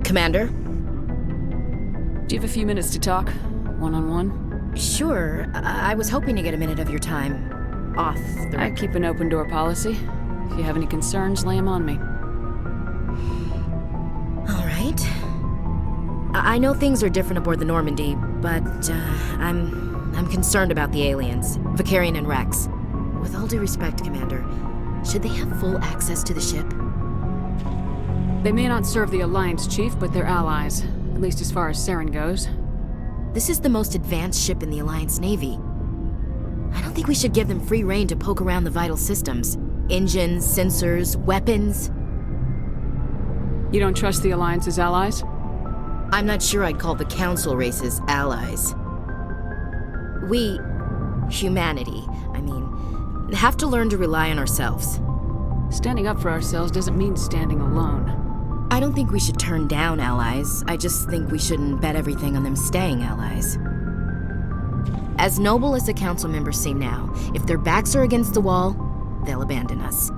Commander? Do you have a few minutes to talk? One-on-one? Sure. I was hoping to get a minute of your time. Off the I record. keep an open door policy. If you have any concerns, lay them on me. All right. I know things are different aboard the Normandy, but I'm concerned about the aliens, Vicarian and Rex. With all due respect, Commander, should they have full access to the ship? They may not serve the Alliance, Chief, but they're allies. At least as far as Saren goes. This is the most advanced ship in the Alliance Navy. I don't think we should give them free rein to poke around the vital systems. Engines, sensors, weapons. You don't trust the Alliance's allies? I'm not sure I'd call the Council races allies. We, humanity, have to learn to rely on ourselves. Standing up for ourselves doesn't mean standing alone. I don't think we should turn down allies. I just think we shouldn't bet everything on them staying allies. As noble as the Council members seem now, if their backs are against the wall, they'll abandon us.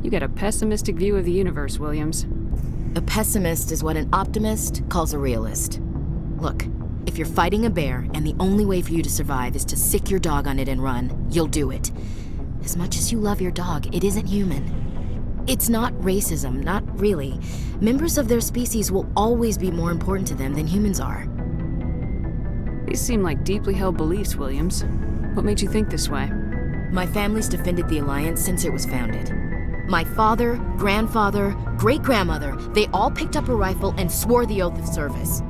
You got a pessimistic view of the universe, Williams. A pessimist is what an optimist calls a realist. Look, if you're fighting a bear and the only way for you to survive is to sick your dog on it and run, you'll do it. As much as you love your dog, it isn't human. It's not racism, not really. Members of their species will always be more important to them than humans are. These seem like deeply held beliefs, Williams. What made you think this way? My family's defended the Alliance since it was founded. My father, grandfather, great-grandmother, they all picked up a rifle and swore the oath of service.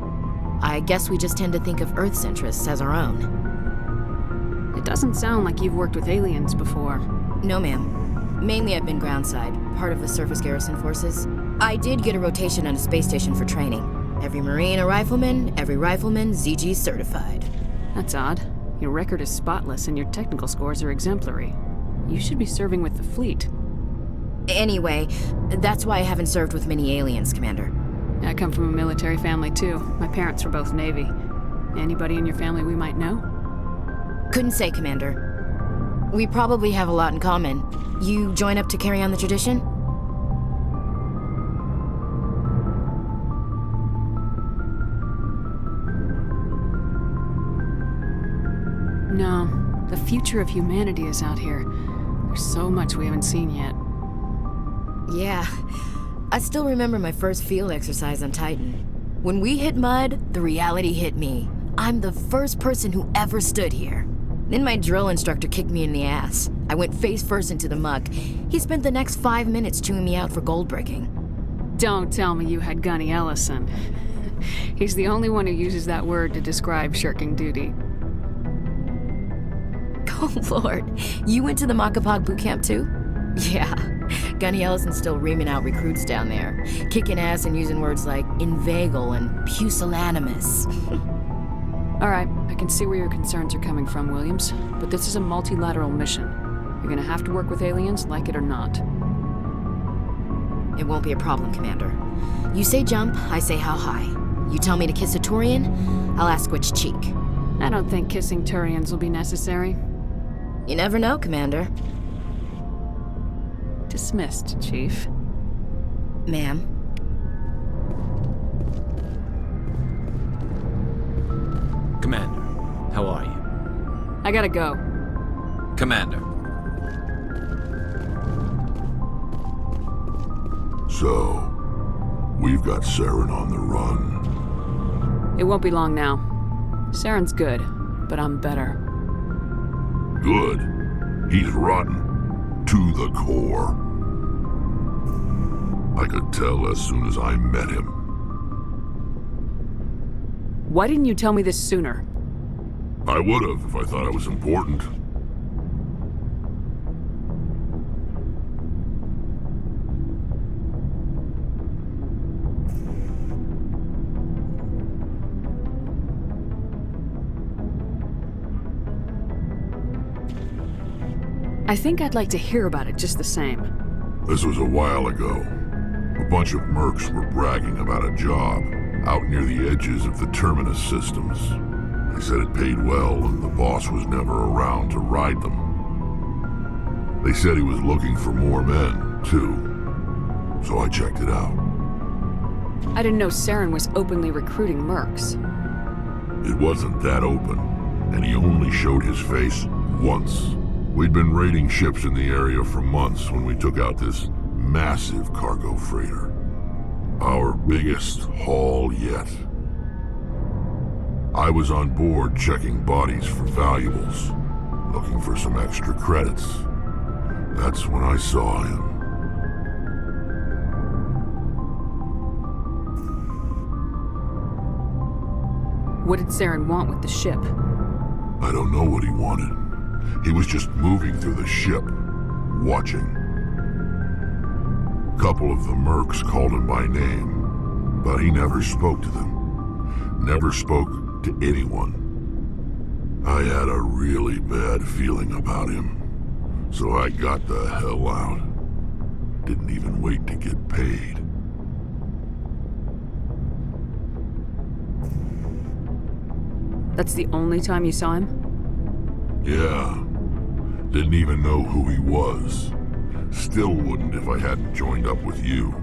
I guess we just tend to think of Earth's interests as our own. It doesn't sound like you've worked with aliens before. No, ma'am. Mainly I've been groundside, part of the surface garrison forces. I did get a rotation on a space station for training. Every Marine a rifleman, every rifleman ZG certified. That's odd. Your record is spotless and your technical scores are exemplary. You should be serving with the fleet. Anyway, that's why I haven't served with many aliens, Commander. I come from a military family too. My parents were both Navy. Anybody in your family we might know? Couldn't say, Commander. We probably have a lot in common. You join up to carry on the tradition? No. The future of humanity is out here. There's so much we haven't seen yet. Yeah. I still remember my first field exercise on Titan. When we hit mud, the reality hit me. I'm the first person who ever stood here. Then my drill instructor kicked me in the ass. I went face first into the muck. He spent the next 5 minutes chewing me out for gold bricking. Don't tell me you had Gunny Ellison. He's the only one who uses that word to describe shirking duty. Oh, Lord. You went to the Macapag boot camp too? Yeah. Gunny Ellison's still reaming out recruits down there. Kicking ass and using words like inveigle and pusillanimous. All right, I can see where your concerns are coming from, Williams, but this is a multilateral mission. You're gonna have to work with aliens, like it or not. It won't be a problem, Commander. You say jump, I say how high. You tell me to kiss a Turian, I'll ask which cheek. I don't think kissing Turians will be necessary. You never know, Commander. Dismissed, Chief. Ma'am. Commander, how are you? I gotta go. Commander. So, we've got Saren on the run. It won't be long now. Saren's good. but I'm better. Good. He's rotten. To the core. I could tell as soon as I met him. Why didn't you tell me this sooner? I would have if I thought it was important. I think I'd like to hear about it just the same. This was a while ago. A bunch of mercs were bragging about a job out near the edges of the Terminus systems. They said it paid well and the boss was never around to ride them. They said he was looking for more men, too. So I checked it out. I didn't know Saren was openly recruiting mercs. It wasn't that open, and he only showed his face once. We'd been raiding ships in the area for months when we took out this massive cargo freighter. Our biggest haul yet. I was on board checking bodies for valuables, looking for some extra credits. That's when I saw him. What did Saren want with the ship? I don't know what he wanted. He was just moving through the ship, watching. A couple of the mercs called him by name, but he never spoke to them. Never spoke to anyone. I had a really bad feeling about him, so I got the hell out. Didn't even wait to get paid. That's the only time you saw him? Yeah. Didn't even know who he was. Still wouldn't if I hadn't joined up with you.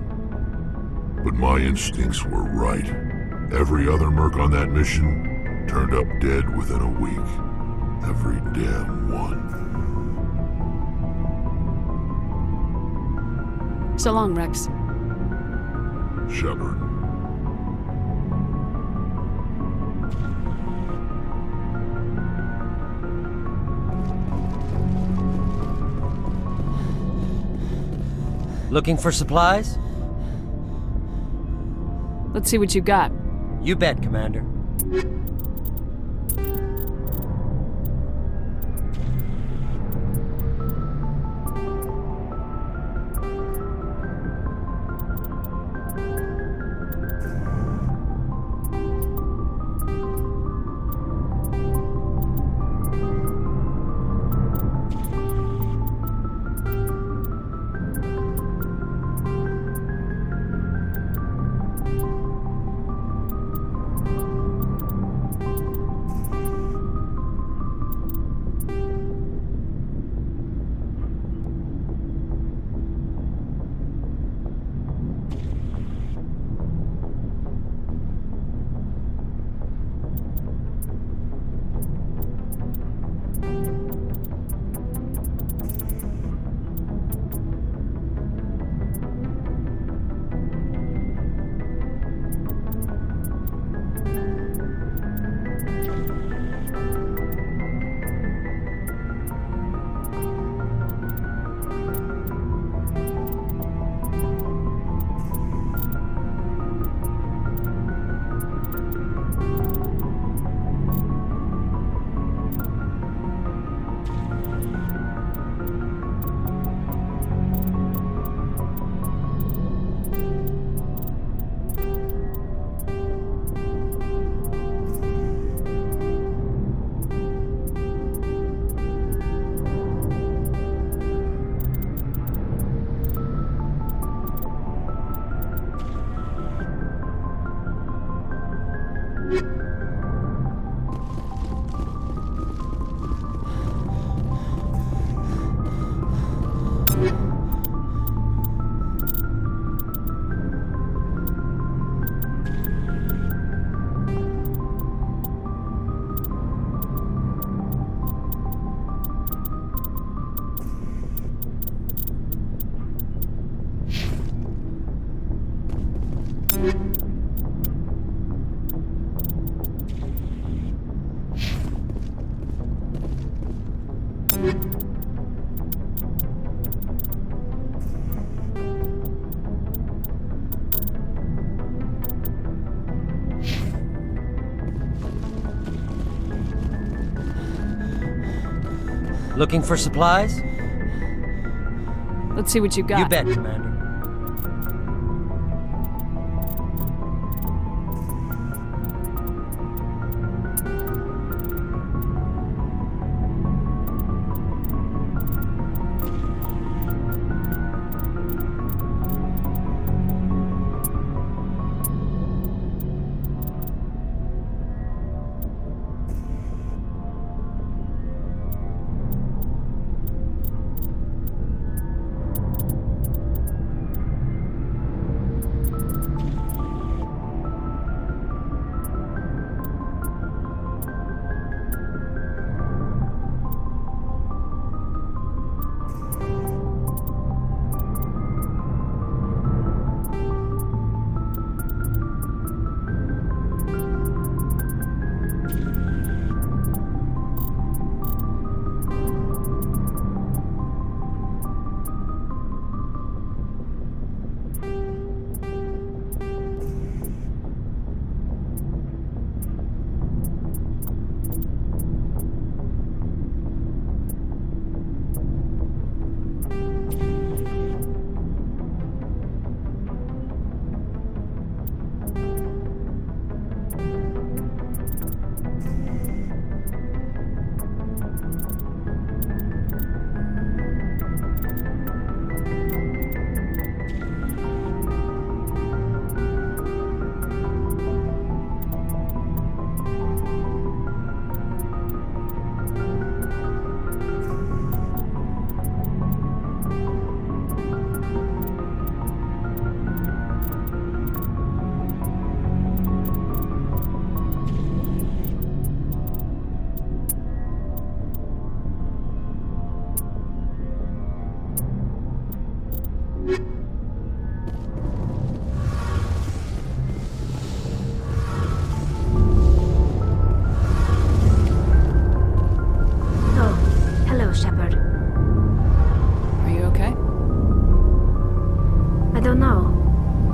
But my instincts were right. Every other merc on that mission turned up dead within a week. Every damn one. So long, Rex. Shepard. Looking for supplies? Let's see what you got. You bet, Commander. Looking for supplies? Let's see what you got. You bet, Commander.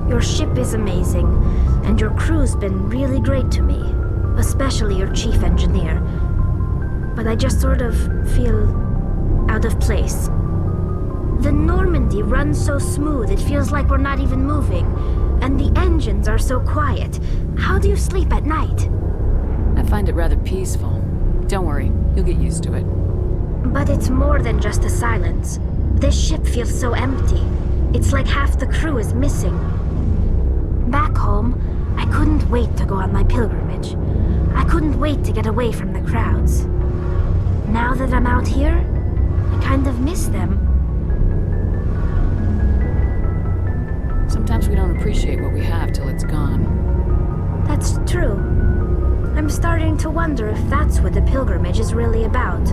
Your ship is amazing, and your crew's been really great to me, especially your chief engineer. But I just sort of feel out of place. The Normandy runs so smooth it feels like we're not even moving, and the engines are so quiet. How do you sleep at night? I find it rather peaceful. Don't worry, you'll get used to it. But it's more than just the silence. This ship feels so empty. It's like half the crew is missing. Back home, I couldn't wait to go on my pilgrimage. I couldn't wait to get away from the crowds. Now that I'm out here, I kind of miss them. Sometimes we don't appreciate what we have till it's gone. That's true. I'm starting to wonder if that's what the pilgrimage is really about.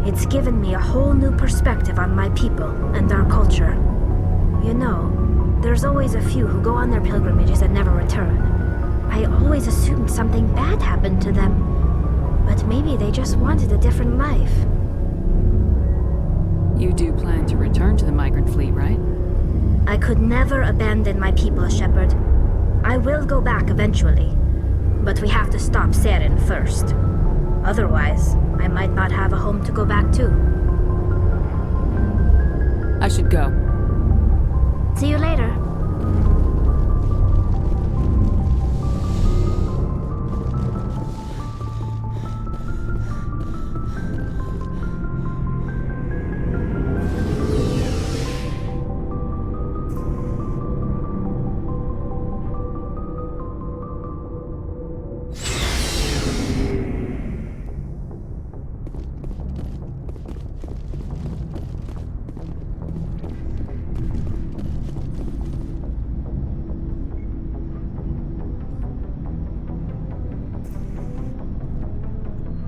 It's given me a whole new perspective on my people and our culture. You know, there's always a few who go on their pilgrimages and never return. I always assumed something bad happened to them. But maybe they just wanted a different life. You do plan to return to the migrant fleet, right? I could never abandon my people, Shepard. I will go back eventually. But we have to stop Saren first. Otherwise, I might not have a home to go back to. I should go. See you later.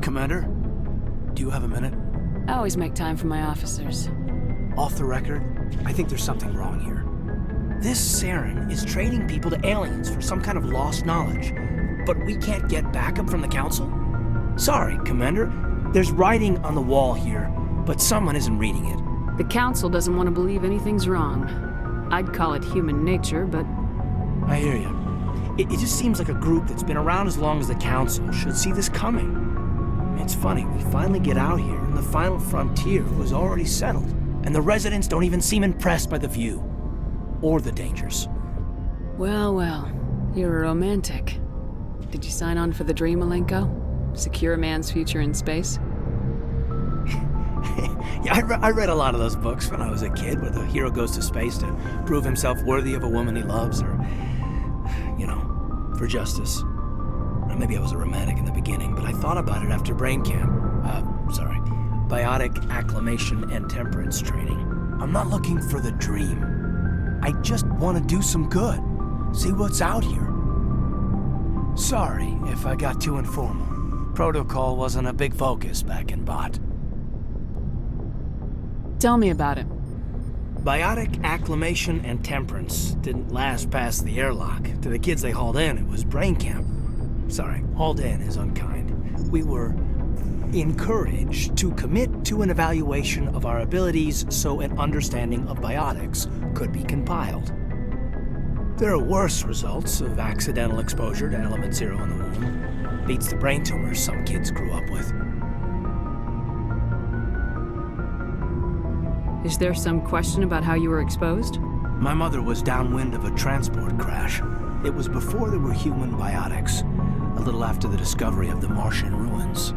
Commander, do you have a minute? I always make time for my officers. Off the record, I think there's something wrong here. This Saren is trading people to aliens for some kind of lost knowledge, but we can't get backup from the Council? Sorry, Commander. There's writing on the wall here, but someone isn't reading it. The Council doesn't want to believe anything's wrong. I'd call it human nature, but... I hear you. It just seems like a group that's been around as long as the Council should see this coming. It's funny, we finally get out here, and the final frontier was already settled. And the residents don't even seem impressed by the view. Or the dangers. Well, well. You're a romantic. Did you sign on for the dream, Malenko? Secure a man's future in space? Yeah, I read a lot of those books when I was a kid, where the hero goes to space to prove himself worthy of a woman he loves, or, you know, for justice. Or maybe I was a romantic in the beginning, but I thought about it after brain camp. Biotic acclimation and temperance training. I'm not looking for the dream. I just want to do some good. See what's out here. Sorry if I got too informal. Protocol wasn't a big focus back in Bot. Tell me about it. Biotic acclimation and temperance didn't last past the airlock. To the kids they hauled in, it was brain camp. Sorry, hauled in is unkind. We were encouraged to commit to an evaluation of our abilities so an understanding of biotics could be compiled. There are worse results of accidental exposure to element 0 in the womb. Beats the brain tumors some kids grew up with. Is there some question about how you were exposed? My mother was downwind of a transport crash. It was before there were human biotics, a little after the discovery of the Martian ruins.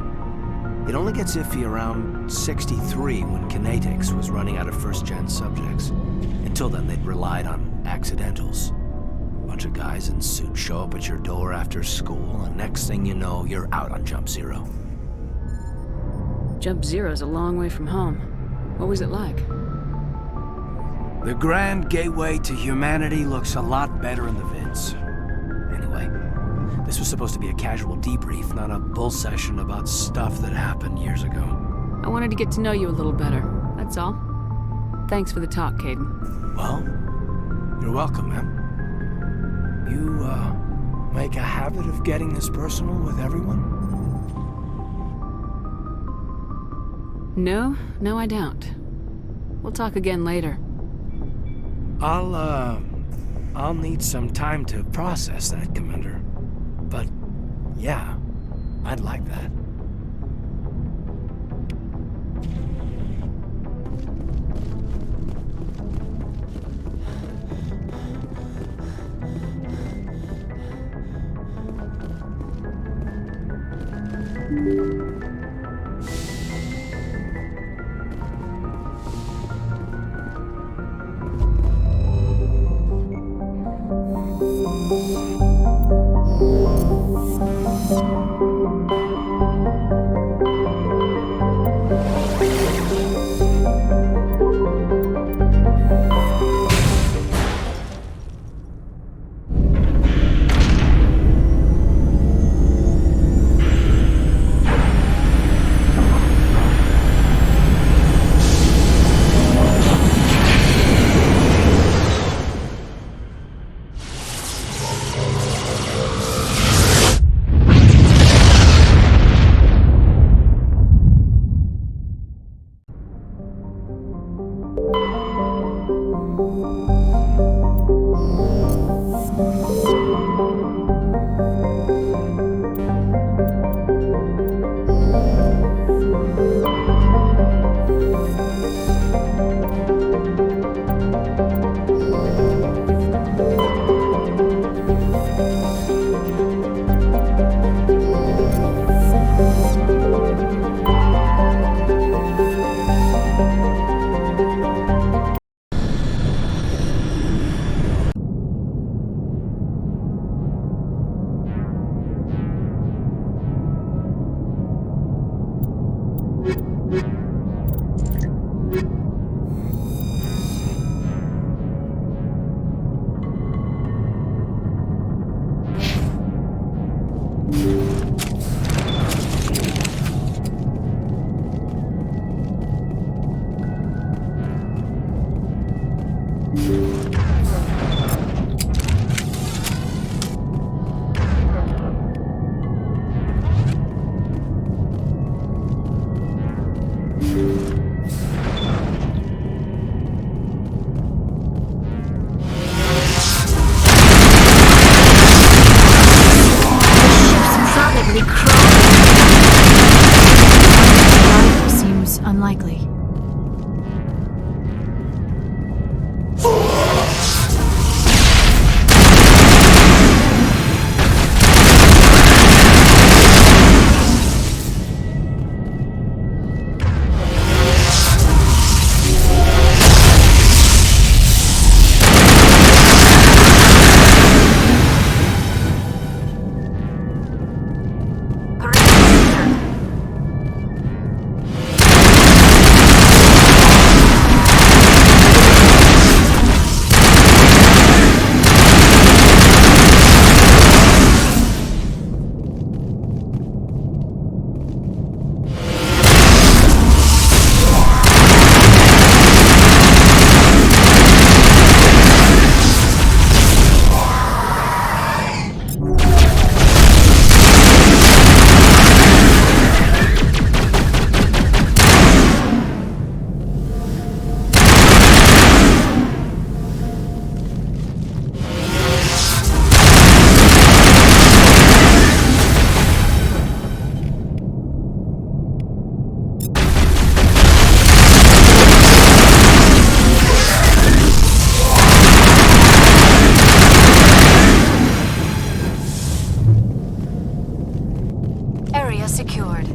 It only gets iffy around 63 when Kinetics was running out of first-gen subjects. Until then, they'd relied on accidentals. A bunch of guys in suits show up at your door after school, and next thing you know, you're out on Jump Zero. Jump Zero's a long way from home. What was it like? The grand gateway to humanity looks a lot better in the vids. Anyway, this was supposed to be a casual debrief, not a bull session about stuff that happened years ago. I wanted to get to know you a little better, that's all. Thanks for the talk, Caden. Well, you're welcome, man. You, make a habit of getting this personal with everyone? No, I don't. We'll talk again later. I'll need some time to process that, Commander. But, yeah, I'd like that. secured.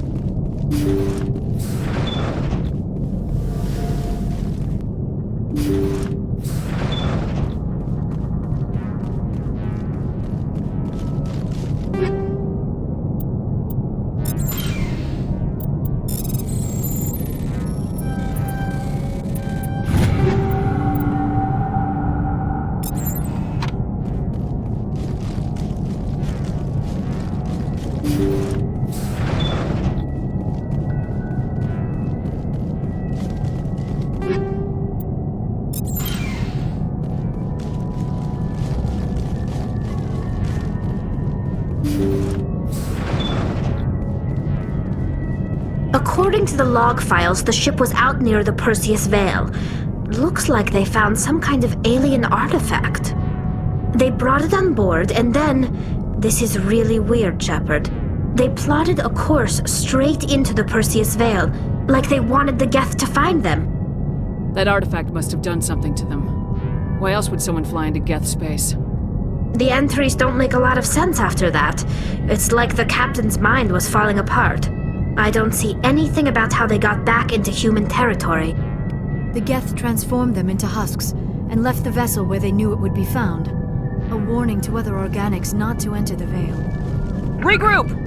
According to the log files, the ship was out near the Perseus Veil. Looks like they found some kind of alien artifact. They brought it on board, and then... This is really weird, Shepard. They plotted a course straight into the Perseus Veil, like they wanted the Geth to find them. That artifact must have done something to them. Why else would someone fly into Geth space? The entries don't make a lot of sense after that. It's like the captain's mind was falling apart. I don't see anything about how they got back into human territory. The Geth transformed them into husks and left the vessel where they knew it would be found. A warning to other organics not to enter the Veil. Regroup!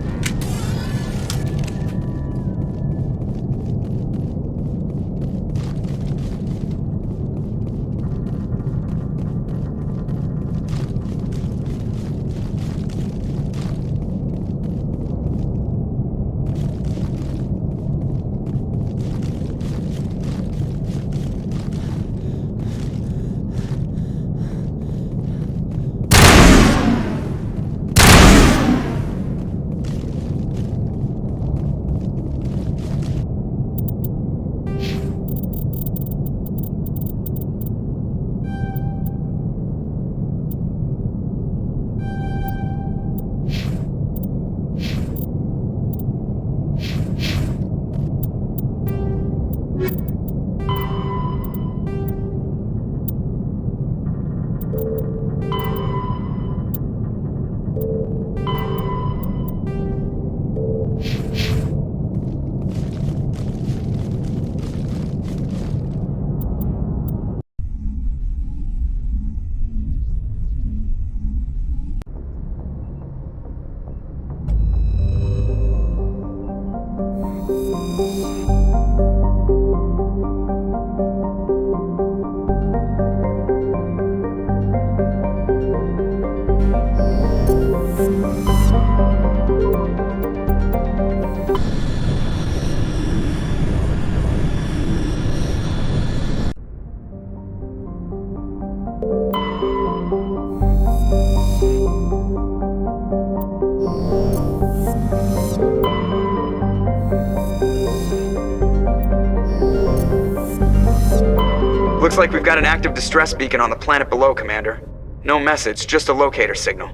Looks like we've got an active distress beacon on the planet below, Commander. No message, just a locator signal.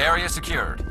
Area secured.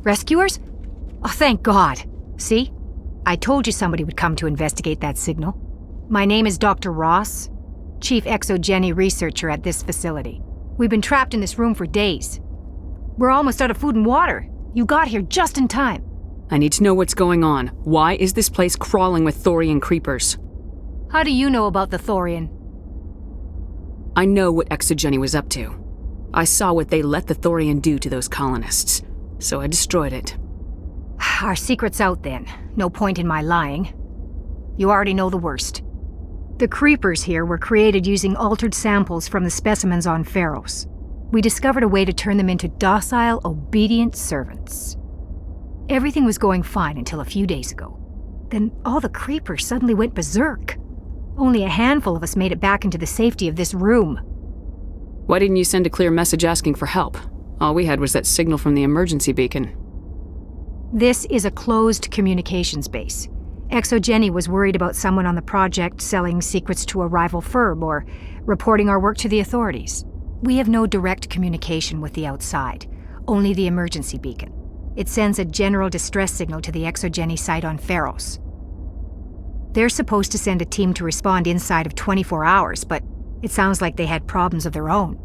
Rescuers? Oh, thank God. See? I told you somebody would come to investigate that signal. My name is Dr. Ross, Chief Exogeny Researcher at this facility. We've been trapped in this room for days. We're almost out of food and water. You got here just in time. I need to know what's going on. Why is this place crawling with Thorian creepers? How do you know about the Thorian? I know what Exogeny was up to. I saw what they let the Thorian do to those colonists, so I destroyed it. Our secret's out then. No point in my lying. You already know the worst. The creepers here were created using altered samples from the specimens on Pharos. We discovered a way to turn them into docile, obedient servants. Everything was going fine until a few days ago. Then all the creepers suddenly went berserk. Only a handful of us made it back into the safety of this room. Why didn't you send a clear message asking for help? All we had was that signal from the emergency beacon. This is a closed communications base. Exogeny was worried about someone on the project selling secrets to a rival firm or reporting our work to the authorities. We have no direct communication with the outside, only the emergency beacon. It sends a general distress signal to the Exogeny site on Pharos. They're supposed to send a team to respond inside of 24 hours, but it sounds like they had problems of their own.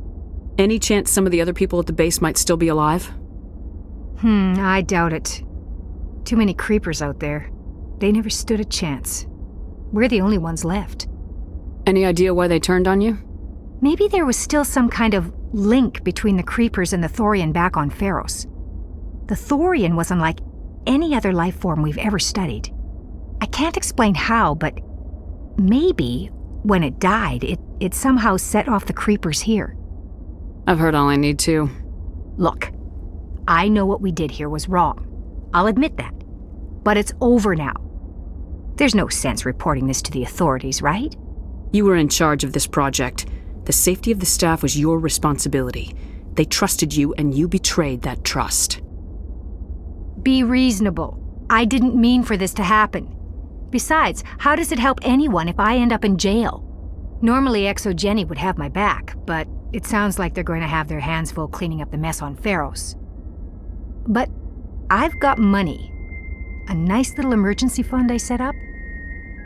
Any chance some of the other people at the base might still be alive? I doubt it. Too many creepers out there. They never stood a chance. We're the only ones left. Any idea why they turned on you? Maybe there was still some kind of link between the creepers and the Thorian back on Pharos. The Thorian was unlike any other life form we've ever studied. I can't explain how, but maybe when it died, it somehow set off the creepers here. I've heard all I need to. Look, I know what we did here was wrong. I'll admit that. But it's over now. There's no sense reporting this to the authorities, right? You were in charge of this project. The safety of the staff was your responsibility. They trusted you, and you betrayed that trust. Be reasonable. I didn't mean for this to happen. Besides, how does it help anyone if I end up in jail? Normally, Exogeny would have my back, but it sounds like they're going to have their hands full cleaning up the mess on Pharos. But I've got money. A nice little emergency fund I set up.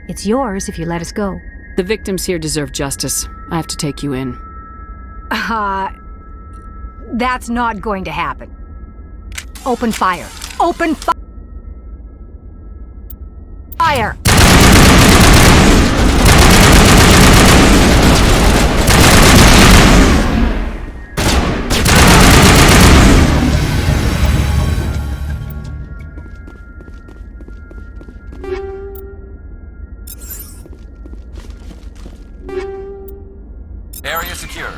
It's yours if you let us go. The victims here deserve justice. I have to take you in. That's not going to happen. Open fire. Open fire! Fire! Area secured.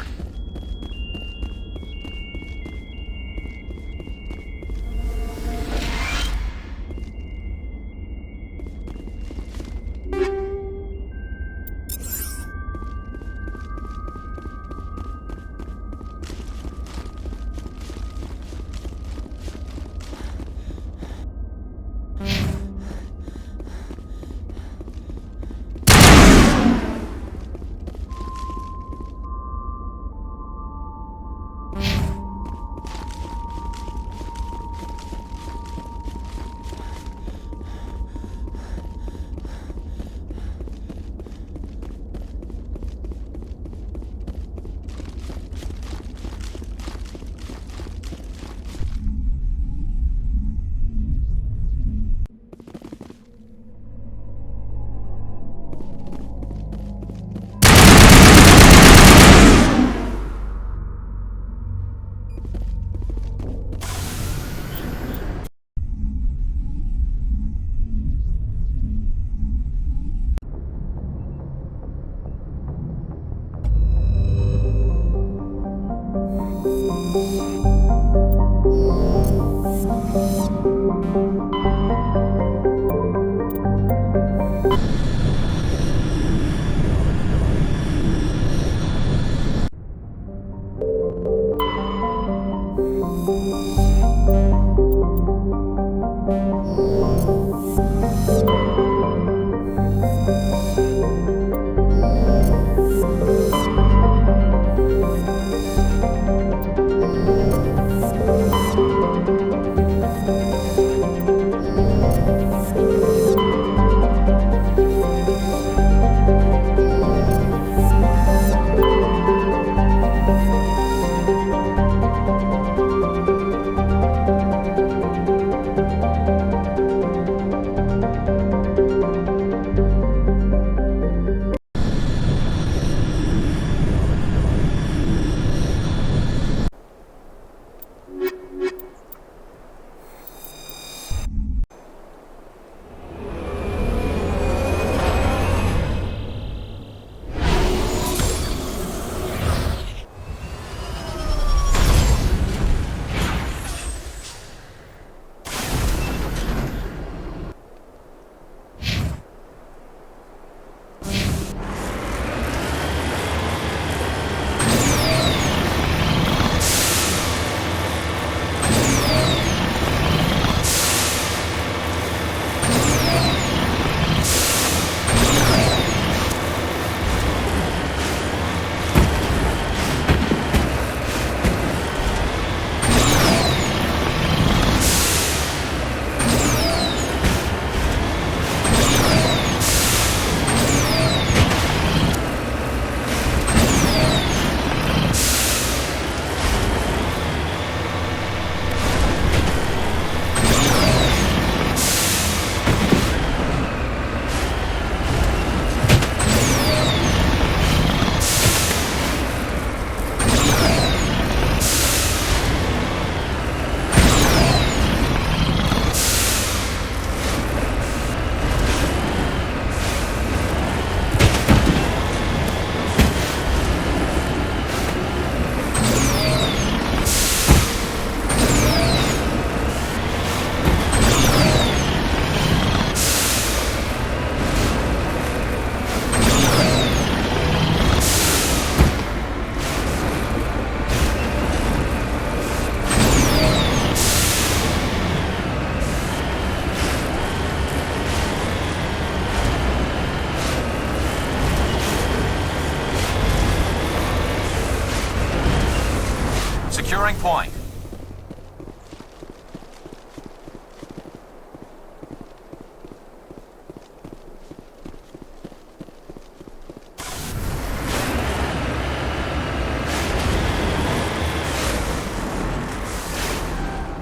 Securing point.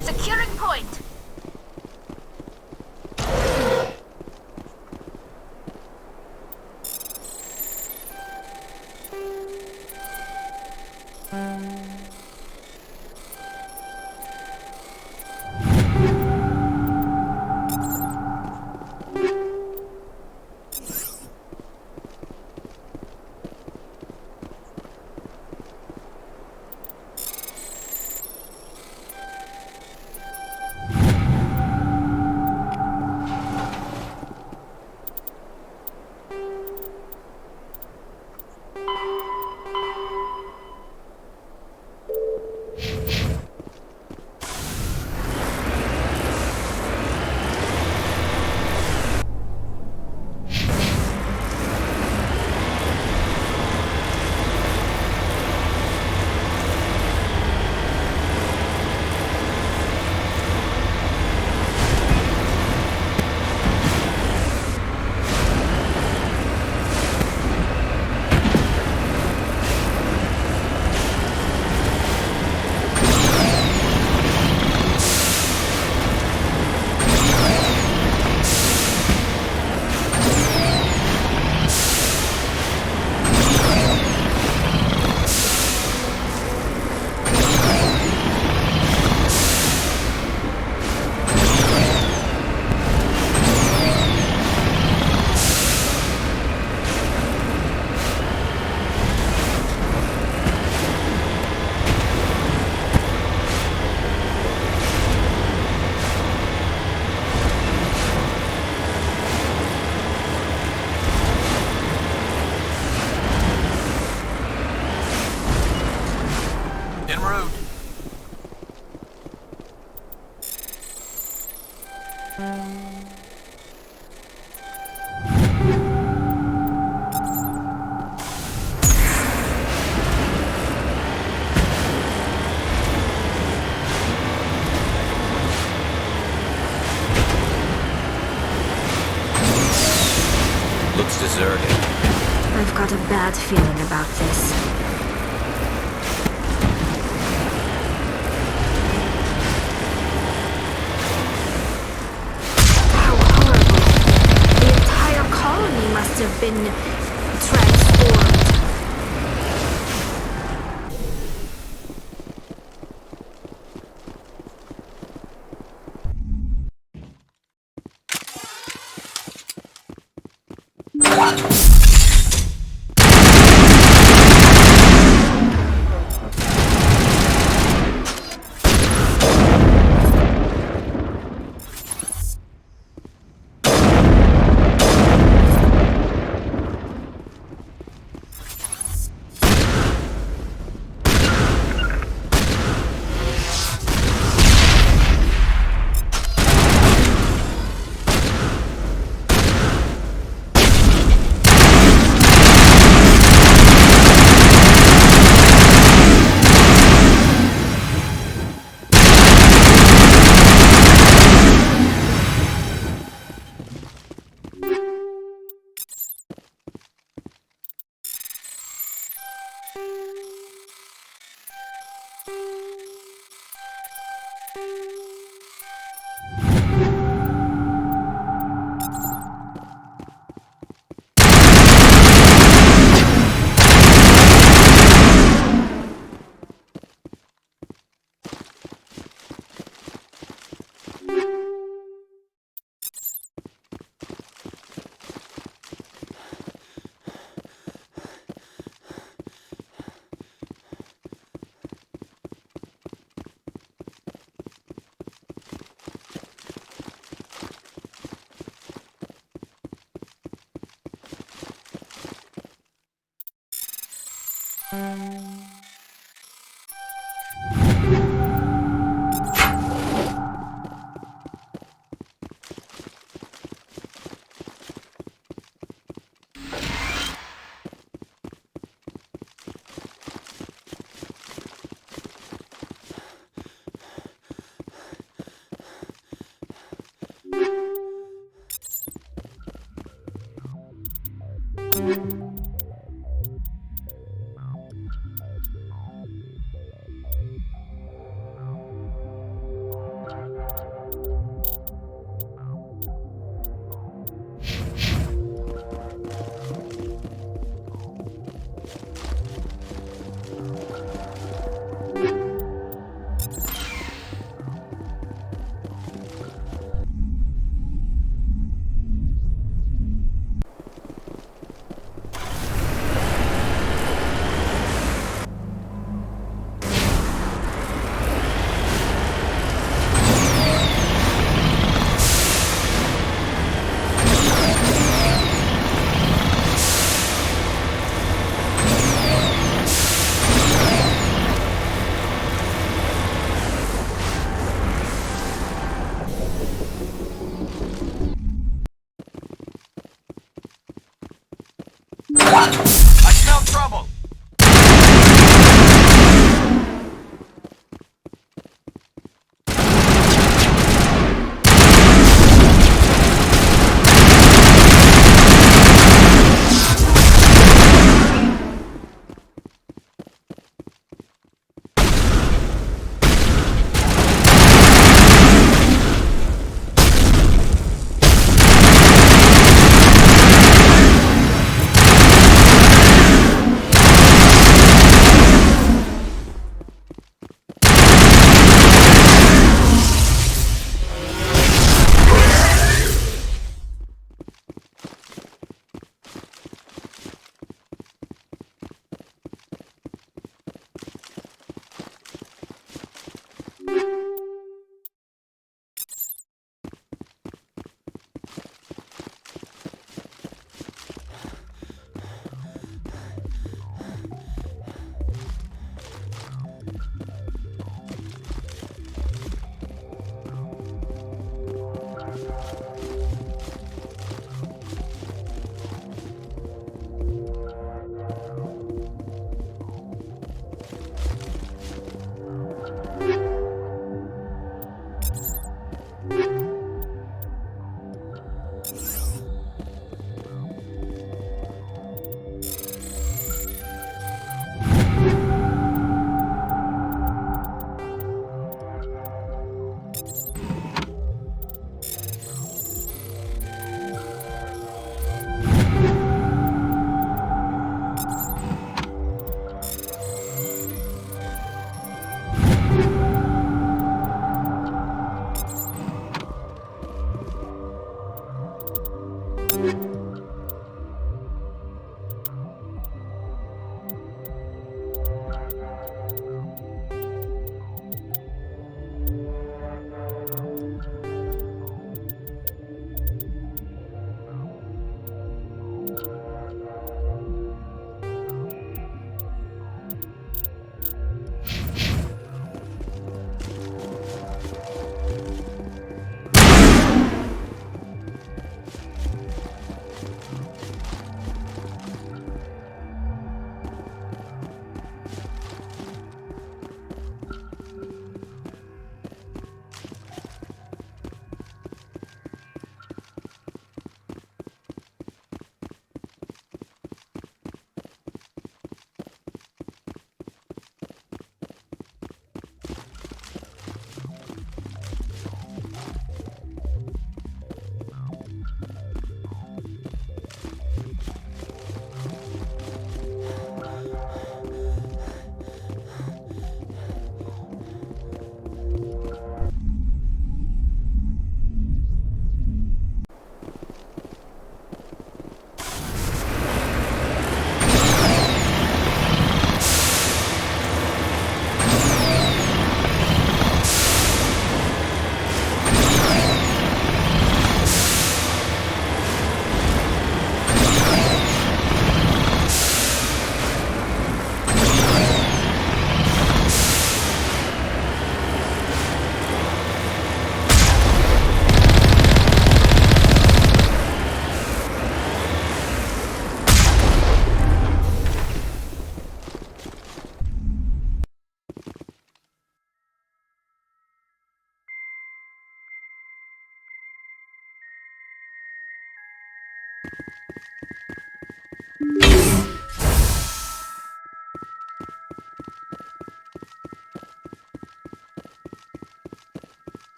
Securing point. En route. Looks deserted. I've got a bad feeling about this. How horrible. The entire colony must have been transformed.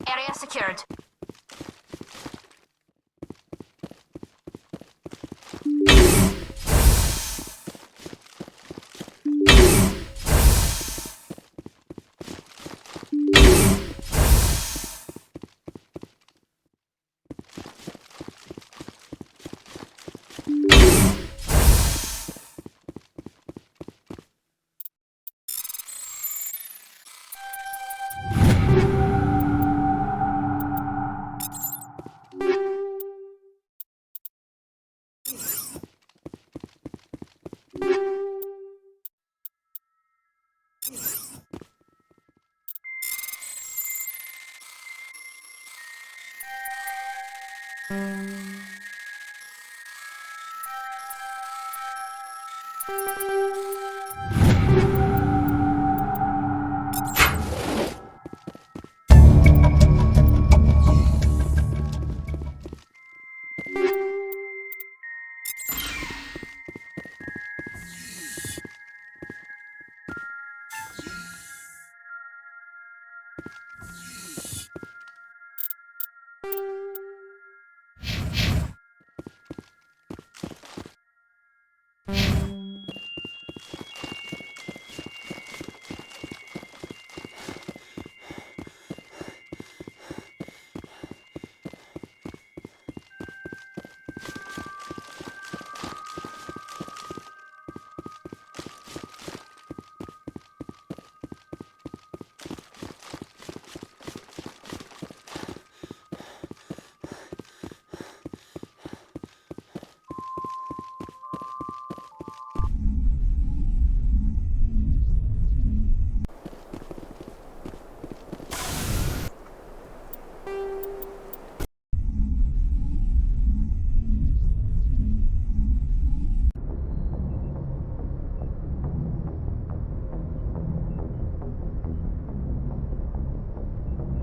Area secured.